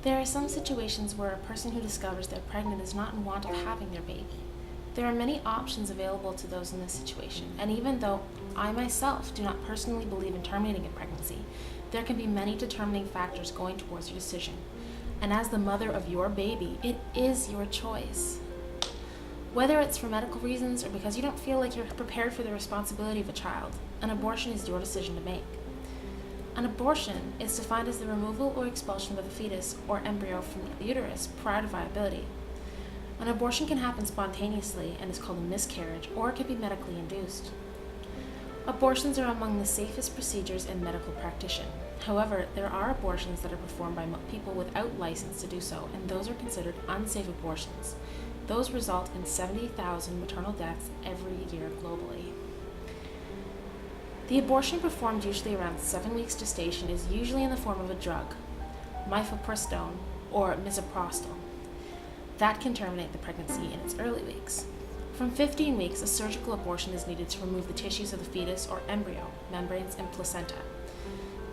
There are some situations where a person who discovers they're pregnant is not in want of having their baby. There are many options available to those in this situation, and even though I myself do not personally believe in terminating a pregnancy, there can be many determining factors going towards your decision. And as the mother of your baby, it is your choice. Whether it's for medical reasons or because you don't feel like you're prepared for the responsibility of a child, an abortion is your decision to make. An abortion is defined as the removal or expulsion of a fetus or embryo from the uterus prior to viability. An abortion can happen spontaneously and is called a miscarriage, or it can be medically induced. Abortions are among the safest procedures in medical practice. However, there are abortions that are performed by people without license to do so, and those are considered unsafe abortions. Those result in 70,000 maternal deaths every year globally. The abortion performed usually around 7 weeks gestation is usually in the form of a drug, mifepristone or misoprostol, that can terminate the pregnancy in its early weeks. From 15 weeks, a surgical abortion is needed to remove the tissues of the fetus or embryo, membranes, and placenta.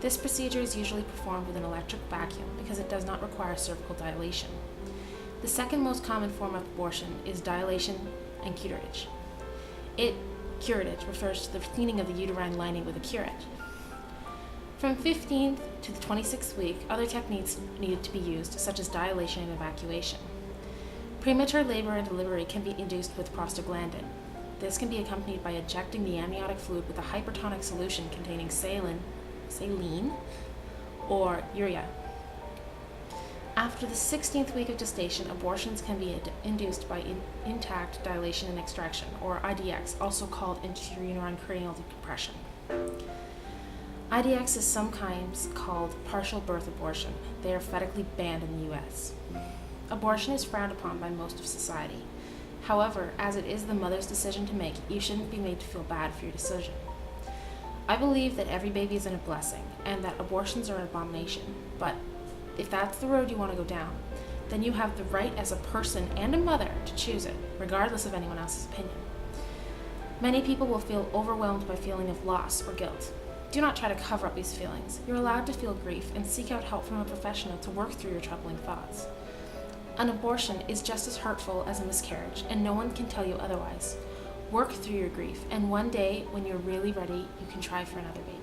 This procedure is usually performed with an electric vacuum because it does not require cervical dilation. The second most common form of abortion is dilation and curettage. Curettage refers to the cleaning of the uterine lining with a curette. From 15th to the 26th week, other techniques needed to be used, such as dilation and evacuation. Premature labor and delivery can be induced with prostaglandin. This can be accompanied by injecting the amniotic fluid with a hypertonic solution containing saline or urea. After the 16th week of gestation, abortions can be induced by intact dilation and extraction, or IDX, also called intrauterine cranial decompression. IDX is sometimes called partial birth abortion. They are federally banned in the U.S. Abortion is frowned upon by most of society. However, as it is the mother's decision to make, you shouldn't be made to feel bad for your decision. I believe that every baby is a blessing, and that abortions are an abomination, but if that's the road you want to go down, then you have the right as a person and a mother to choose it, regardless of anyone else's opinion. Many people will feel overwhelmed by feeling of loss or guilt. Do not try to cover up these feelings. You're allowed to feel grief and seek out help from a professional to work through your troubling thoughts. An abortion is just as hurtful as a miscarriage, and no one can tell you otherwise. Work through your grief, and one day, when you're really ready, you can try for another baby.